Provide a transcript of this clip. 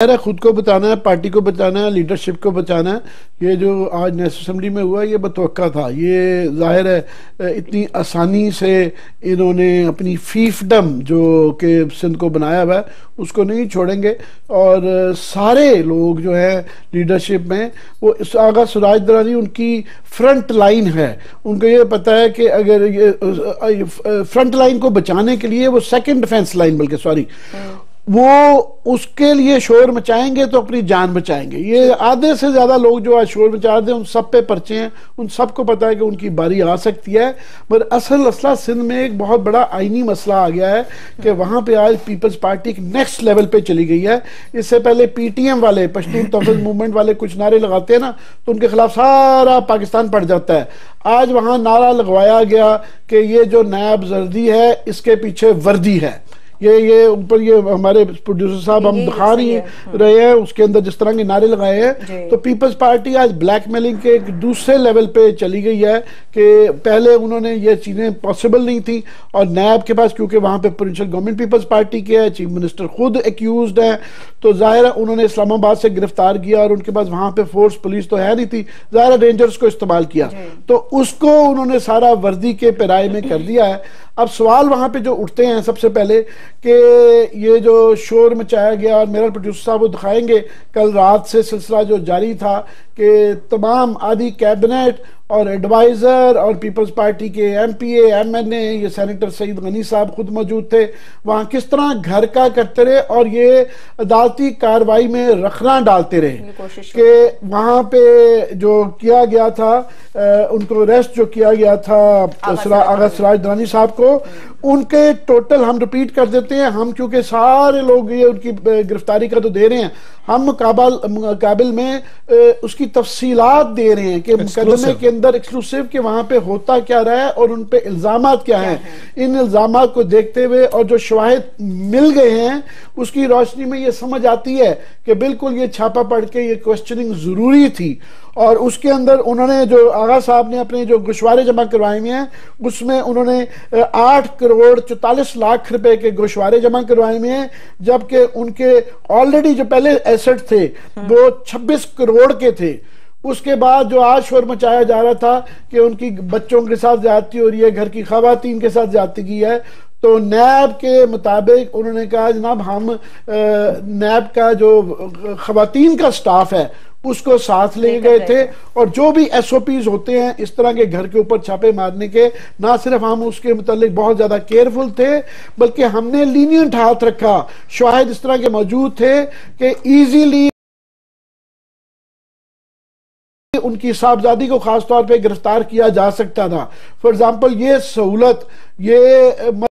خود کو بچانا ہے، پارٹی کو بچانا ہے، لیڈرشپ کو بچانا ہے۔ یہ جو آج نیشنل اسمبلی میں ہوا یہ متوقع تھا۔ یہ ظاہر ہے اتنی آسانی سے انہوں نے اپنی فیفڈم جو کہ سندھ کو بنایا ہوا ہے اس کو نہیں چھوڑیں گے، اور سارے لوگ جو ہیں لیڈرشپ میں وہ آغا سراج درانی ان کی فرنٹ لائن ہے۔ ان کو یہ پتہ ہے کہ اگر یہ فرنٹ لائن کو بچانے کے لیے وہ سیکنڈ ڈیفنس لائن بلکہ وہ اس کے لیے شور مچائیں گے تو اپنی جان بچائیں گے۔ یہ آدھے سے زیادہ لوگ جو آج شور مچا دیں ان سب پہ پرچے ہیں، ان سب کو پتہ ہے کہ ان کی باری آ سکتی ہے۔ پر اصل مسئلہ سندھ میں ایک بہت بڑا آئینی مسئلہ آ گیا ہے کہ وہاں پہ آج پیپلز پارٹی ایک نیکسٹ لیول پہ چلی گئی ہے۔ اس سے پہلے پی ٹی ایم والے، پشتون تحفظ موومنٹ والے کچھ نعرے لگاتے ہیں نا تو ان کے خلاف سارا پاکستان پڑ جاتا ہے۔ آج وہاں نعرہ لگوایا گیا کہ یہ جو نائب زردی ہے اس کے پیچھے وردی ہے۔ یہ اوپر یہ ہمارے پروڈیوسر صاحب ہم دکھا نہیں رہے ہیں اس کے اندر جس طرح کے نعرے لگائے ہیں۔ تو پیپلز پارٹی آج بلیک میلنگ کے ایک دوسرے لیول پہ چلی گئی ہے کہ پہلے انہوں نے یہ چیزیں پاسبل نہیں تھی، اور نیب کے پاس کیونکہ وہاں پہ پروونشل گورنمنٹ پیپلز پارٹی کے ہے، چیف منسٹر خود ایکیوزڈ ہیں، تو ظاہر ہے انہوں نے اسلام آباد سے گرفتار کیا، اور ان کے پاس وہاں پہ فورس پولیس تو ہے نہیں تھی، ظاہر ہے رینجرز کو استعمال کیا، تو اس کو انہوں نے سارا وردی کے پیرائے میں کر دیا ہے۔ اب سوال وہاں پہ جو اٹھتے ہیں سب سے پہلے کہ یہ جو شور مچایا گیا، اور میرا پروڈیوسر صاحب وہ دکھائیں گے کل رات سے سلسلہ جو جاری تھا کہ تمام آدھی کیبنٹ اور ایڈوائزر اور پیپلز پارٹی کے M P A M N A, یہ سینیٹر سعید غنی صاحب خود موجود تھے وہاں، کس طرح گھر کا کرتے رہے اور یہ عدالتی کاروائی میں رخنا ڈالتے رہے کہ وہاں پہ جو کیا گیا تھا ان کو ریسٹ جو کیا گیا تھا آغا سراج درانی صاحب کو، ان کے ٹوٹل ہم ریپیٹ کر دیتے ہیں، ہم کیونکہ سارے لوگ یہ ان کی گرفتاری کا تو دے رہے ہیں، ہم مقابل میں اس کی تفصیلات دے رہے ہیں کہ مقدمے کے اندر ایکسکلوسیو کہ وہاں پہ ہوتا کیا رہا ہے اور ان پہ الزامات کیا ہیں۔ ان الزامات کو دیکھتے ہوئے اور جو شواہد مل گئے ہیں اس کی روشنی میں یہ سمجھ آتی ہے کہ بالکل یہ چھاپا پڑھ کے یہ کوسچننگ ضروری تھی، اور اس کے اندر انہوں نے جو آغا صاحب نے اپنے جو گوشوارے جمع کروائے ہوئے ہیں اس میں انہوں نے 8,44,00,000 روپے کے گوشوارے جمع کروائے ہوئے ہیں، جبکہ ان کے آلریڈی جو پہلے ایسٹ تھے وہ 26 کروڑ کے تھے۔ اس کے بعد جو آج شور مچایا جا رہا تھا کہ ان کی بچوں کے ساتھ زیادتی ہو رہی ہے، گھر کی خواتین کے ساتھ زیادتی کی ہے، تو نیب کے مطابق انہوں نے کہا جناب ہم نیب کا جو خواتین کا سٹاف ہے اس کو ساتھ لے گئے تھے، اور جو بھی ایس او پیز ہوتے ہیں اس طرح کے گھر کے اوپر چھاپے مارنے کے، نہ صرف ہم اس کے متعلق بہت زیادہ کیئرفل تھے بلکہ ہم نے لینینٹ ہاتھ رکھا۔ شواہد اس طرح کے موجود تھے کہ ایزیلی ان کی صاحبزادی کو خاص طور پہ گرفتار کیا جا سکتا تھا۔ فار ایگزامپل یہ سہولت یہ